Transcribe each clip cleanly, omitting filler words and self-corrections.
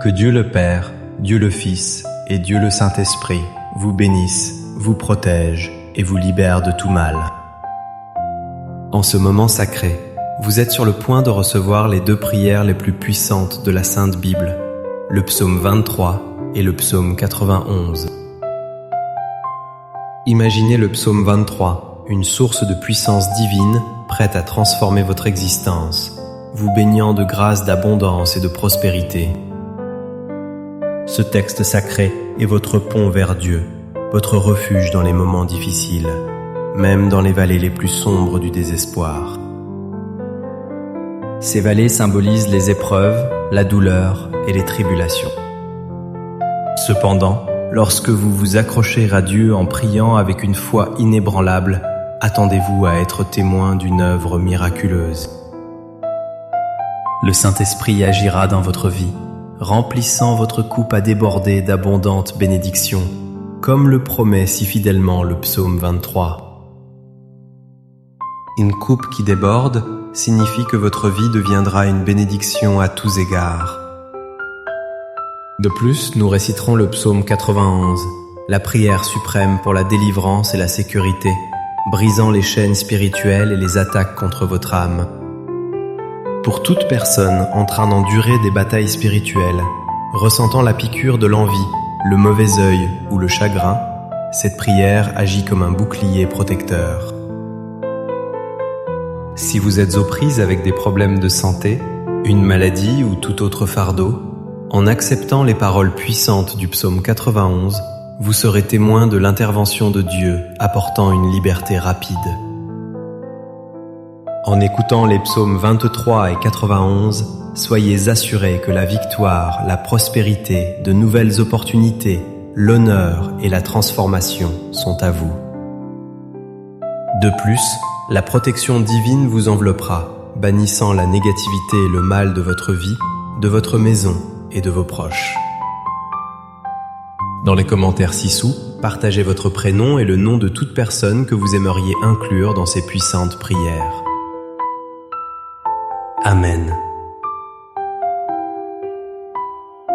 Que Dieu le Père, Dieu le Fils et Dieu le Saint-Esprit vous bénissent, vous protègent et vous libèrent de tout mal. En ce moment sacré, vous êtes sur le point de recevoir les deux prières les plus puissantes de la Sainte Bible, le psaume 23 et le psaume 91. Imaginez le psaume 23, une source de puissance divine prête à transformer votre existence, vous baignant de grâce d'abondance et de prospérité. Ce texte sacré est votre pont vers Dieu, votre refuge dans les moments difficiles, même dans les vallées les plus sombres du désespoir. Ces vallées symbolisent les épreuves, la douleur et les tribulations. Cependant, lorsque vous vous accrochez à Dieu en priant avec une foi inébranlable, attendez-vous à être témoin d'une œuvre miraculeuse. Le Saint-Esprit agira dans votre vie, remplissant votre coupe à déborder d'abondantes bénédictions, comme le promet si fidèlement le psaume 23. Une coupe qui déborde signifie que votre vie deviendra une bénédiction à tous égards. De plus, nous réciterons le psaume 91, la prière suprême pour la délivrance et la sécurité, brisant les chaînes spirituelles et les attaques contre votre âme. Pour toute personne en train d'endurer des batailles spirituelles, ressentant la piqûre de l'envie, le mauvais œil ou le chagrin, cette prière agit comme un bouclier protecteur. Si vous êtes aux prises avec des problèmes de santé, une maladie ou tout autre fardeau, en acceptant les paroles puissantes du psaume 91, vous serez témoin de l'intervention de Dieu apportant une liberté rapide. En écoutant les psaumes 23 et 91, soyez assurés que la victoire, la prospérité, de nouvelles opportunités, l'honneur et la transformation sont à vous. De plus, la protection divine vous enveloppera, bannissant la négativité et le mal de votre vie, de votre maison et de vos proches. Dans les commentaires ci-sous, partagez votre prénom et le nom de toute personne que vous aimeriez inclure dans ces puissantes prières. Amen.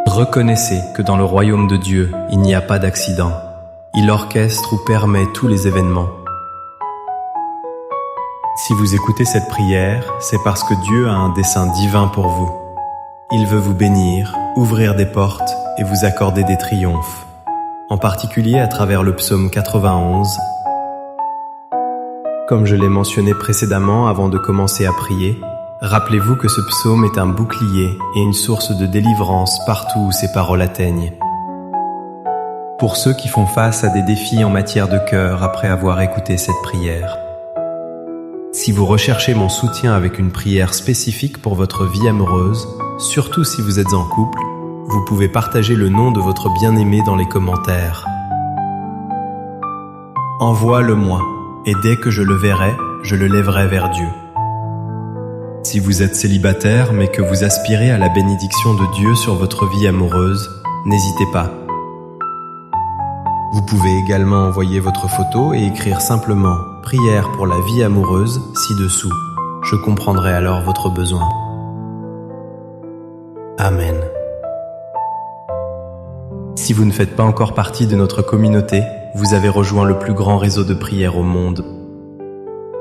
Reconnaissez que dans le royaume de Dieu, il n'y a pas d'accident. Il orchestre ou permet tous les événements. Si vous écoutez cette prière, c'est parce que Dieu a un dessein divin pour vous. Il veut vous bénir, ouvrir des portes et vous accorder des triomphes, en particulier à travers le psaume 91. Comme je l'ai mentionné précédemment avant de commencer à prier, rappelez-vous que ce psaume est un bouclier et une source de délivrance partout où ces paroles atteignent. Pour ceux qui font face à des défis en matière de cœur après avoir écouté cette prière, si vous recherchez mon soutien avec une prière spécifique pour votre vie amoureuse, surtout si vous êtes en couple, vous pouvez partager le nom de votre bien-aimé dans les commentaires. Envoie-le-moi, et dès que je le verrai, je le lèverai vers Dieu. Si vous êtes célibataire mais que vous aspirez à la bénédiction de Dieu sur votre vie amoureuse, n'hésitez pas. Vous pouvez également envoyer votre photo et écrire simplement « Prière pour la vie amoureuse » ci-dessous. Je comprendrai alors votre besoin. Amen. Si vous ne faites pas encore partie de notre communauté, vous avez rejoint le plus grand réseau de prières au monde.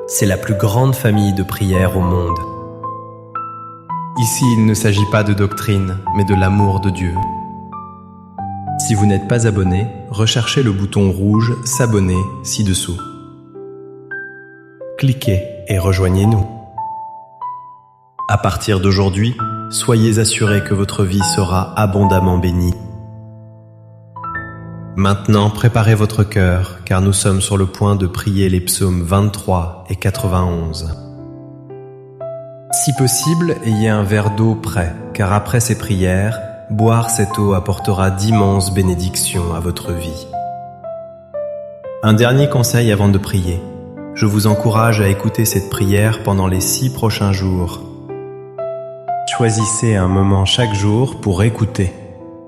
C'est la plus grande famille de prières au monde. Ici, il ne s'agit pas de doctrine, mais de l'amour de Dieu. Si vous n'êtes pas abonné, recherchez le bouton rouge « S'abonner » ci-dessous. Cliquez et rejoignez-nous. À partir d'aujourd'hui, soyez assurés que votre vie sera abondamment bénie. Maintenant, préparez votre cœur, car nous sommes sur le point de prier les psaumes 23 et 91. Si possible, ayez un verre d'eau prêt, car après ces prières, boire cette eau apportera d'immenses bénédictions à votre vie. Un dernier conseil avant de prier. Je vous encourage à écouter cette prière pendant les 6 prochains jours. Choisissez un moment chaque jour pour écouter,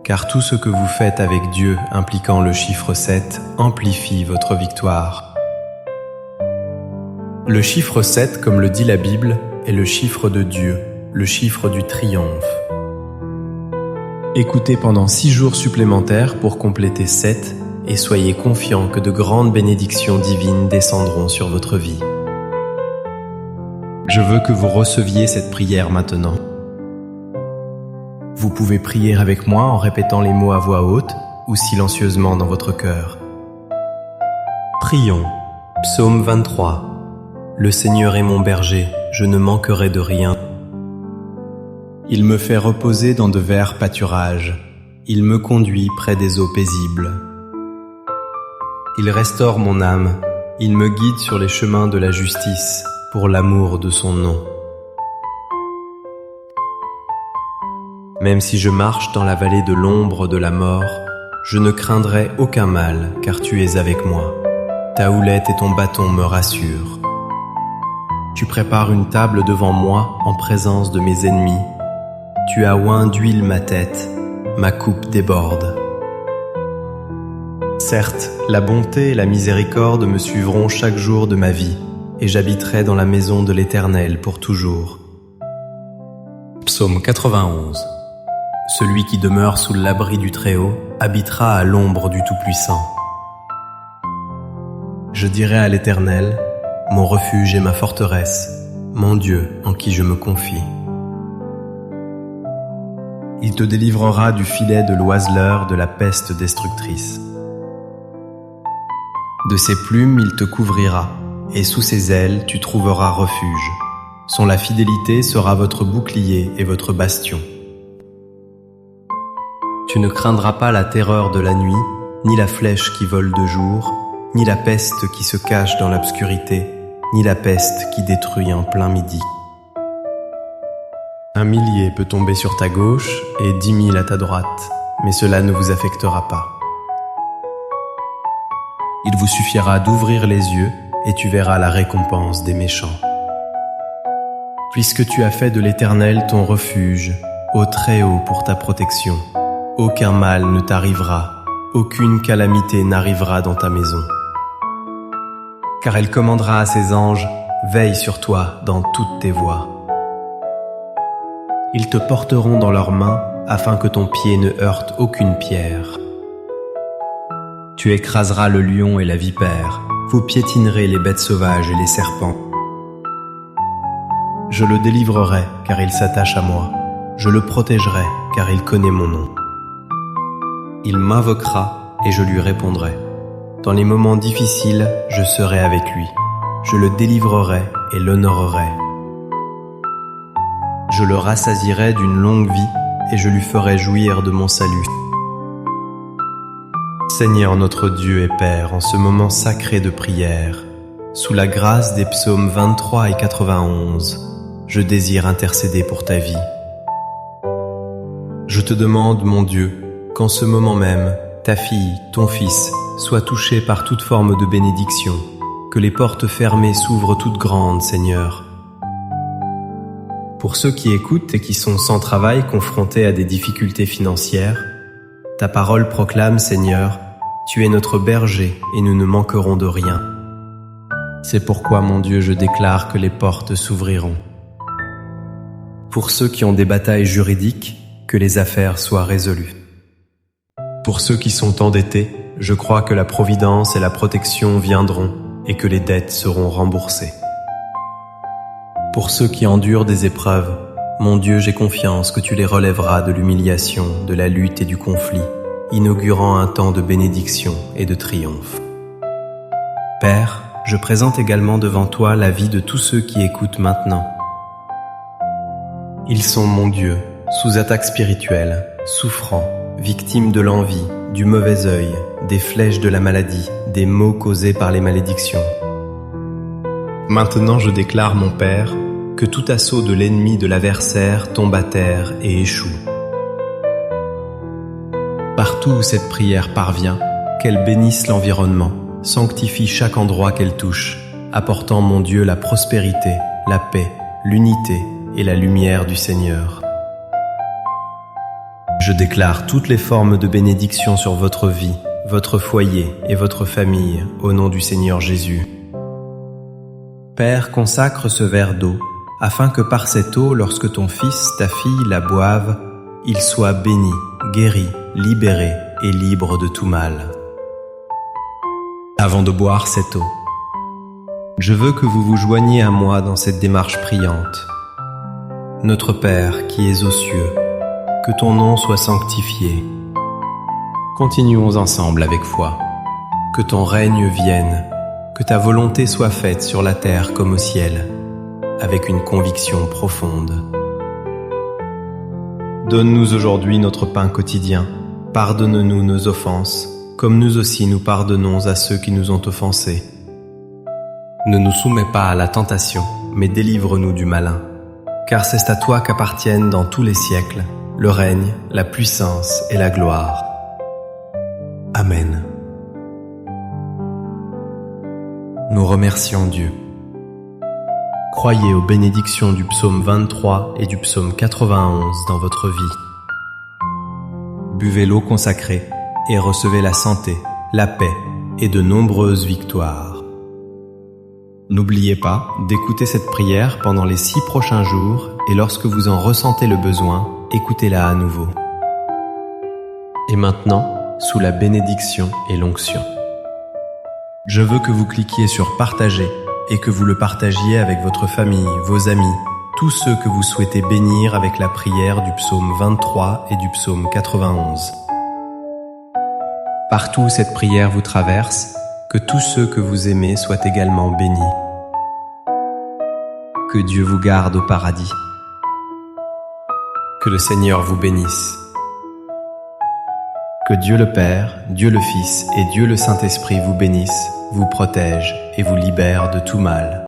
car tout ce que vous faites avec Dieu impliquant le chiffre 7 amplifie votre victoire. Le chiffre 7, comme le dit la Bible, est le chiffre de Dieu, le chiffre du triomphe. Écoutez pendant 6 jours supplémentaires pour compléter 7 et soyez confiants que de grandes bénédictions divines descendront sur votre vie. Je veux que vous receviez cette prière maintenant. Vous pouvez prier avec moi en répétant les mots à voix haute ou silencieusement dans votre cœur. Prions. Psaume 23. Le Seigneur est mon berger, je ne manquerai de rien. Il me fait reposer dans de verts pâturages. Il me conduit près des eaux paisibles. Il restaure mon âme. Il me guide sur les chemins de la justice, pour l'amour de son nom. Même si je marche dans la vallée de l'ombre de la mort, je ne craindrai aucun mal, car tu es avec moi. Ta houlette et ton bâton me rassurent. Tu prépares une table devant moi en présence de mes ennemis. Tu as oint d'huile ma tête, ma coupe déborde. Certes, la bonté et la miséricorde me suivront chaque jour de ma vie, et j'habiterai dans la maison de l'Éternel pour toujours. Psaume 91. Celui qui demeure sous l'abri du Très-Haut habitera à l'ombre du Tout-Puissant. Je dirai à l'Éternel, mon refuge et ma forteresse, mon Dieu en qui je me confie. Il te délivrera du filet de l'oiseleur, de la peste destructrice. De ses plumes il te couvrira, et sous ses ailes tu trouveras refuge. Son la fidélité sera votre bouclier et votre bastion. Tu ne craindras pas la terreur de la nuit, ni la flèche qui vole de jour, ni la peste qui se cache dans l'obscurité, ni la peste qui détruit en plein midi. 1 millier peut tomber sur ta gauche et 10 000 à ta droite, mais cela ne vous affectera pas. Il vous suffira d'ouvrir les yeux et tu verras la récompense des méchants. Puisque tu as fait de l'Éternel ton refuge, au Très-Haut pour ta protection, aucun mal ne t'arrivera, aucune calamité n'arrivera dans ta maison. Car elle commandera à ses anges, veille sur toi dans toutes tes voies. Ils te porteront dans leurs mains afin que ton pied ne heurte aucune pierre. Tu écraseras le lion et la vipère, vous piétinerez les bêtes sauvages et les serpents. Je le délivrerai car il s'attache à moi, je le protégerai car il connaît mon nom. Il m'invoquera et je lui répondrai. Dans les moments difficiles, je serai avec lui. Je le délivrerai et l'honorerai. Je le rassasierai d'une longue vie et je lui ferai jouir de mon salut. Seigneur notre Dieu et Père, en ce moment sacré de prière, sous la grâce des psaumes 23 et 91, je désire intercéder pour ta vie. Je te demande, mon Dieu, qu'en ce moment même, ta fille, ton fils, soient touchés par toute forme de bénédiction, que les portes fermées s'ouvrent toutes grandes, Seigneur. Pour ceux qui écoutent et qui sont sans travail, confrontés à des difficultés financières, ta parole proclame, Seigneur, tu es notre berger et nous ne manquerons de rien. C'est pourquoi, mon Dieu, je déclare que les portes s'ouvriront. Pour ceux qui ont des batailles juridiques, que les affaires soient résolues. Pour ceux qui sont endettés, je crois que la providence et la protection viendront et que les dettes seront remboursées. Pour ceux qui endurent des épreuves, mon Dieu, j'ai confiance que tu les relèveras de l'humiliation, de la lutte et du conflit, inaugurant un temps de bénédiction et de triomphe. Père, je présente également devant toi la vie de tous ceux qui écoutent maintenant. Ils sont, mon Dieu, sous attaque spirituelle, souffrants, victimes de l'envie, du mauvais œil, des flèches de la maladie, des maux causés par les malédictions. Maintenant je déclare, mon Père, que tout assaut de l'ennemi de l'adversaire tombe à terre et échoue. Partout où cette prière parvient, qu'elle bénisse l'environnement, sanctifie chaque endroit qu'elle touche, apportant, mon Dieu, la prospérité, la paix, l'unité et la lumière du Seigneur. Je déclare toutes les formes de bénédiction sur votre vie, votre foyer et votre famille, au nom du Seigneur Jésus. Père, consacre ce verre d'eau, afin que par cette eau, lorsque ton fils, ta fille la boivent, il soit béni, guéri, libéré et libre de tout mal. Avant de boire cette eau, je veux que vous vous joigniez à moi dans cette démarche priante. Notre Père qui es aux cieux, que ton nom soit sanctifié. Continuons ensemble avec foi. Que ton règne vienne, que ta volonté soit faite sur la terre comme au ciel, avec une conviction profonde. Donne-nous aujourd'hui notre pain quotidien. Pardonne-nous nos offenses, comme nous aussi nous pardonnons à ceux qui nous ont offensés. Ne nous soumets pas à la tentation, mais délivre-nous du malin. Car c'est à toi qu'appartiennent dans tous les siècles le règne, la puissance et la gloire. Amen. Nous remercions Dieu. Croyez aux bénédictions du psaume 23 et du psaume 91 dans votre vie. Buvez l'eau consacrée et recevez la santé, la paix et de nombreuses victoires. N'oubliez pas d'écouter cette prière pendant les 6 prochains jours et lorsque vous en ressentez le besoin, écoutez-la à nouveau. Et maintenant, sous la bénédiction et l'onction, je veux que vous cliquiez sur « Partager » et que vous le partagiez avec votre famille, vos amis, tous ceux que vous souhaitez bénir avec la prière du psaume 23 et du psaume 91. Partout où cette prière vous traverse, que tous ceux que vous aimez soient également bénis. Que Dieu vous garde au paradis. Que le Seigneur vous bénisse. Que Dieu le Père, Dieu le Fils et Dieu le Saint-Esprit vous bénissent, vous protègent et vous libèrent de tout mal.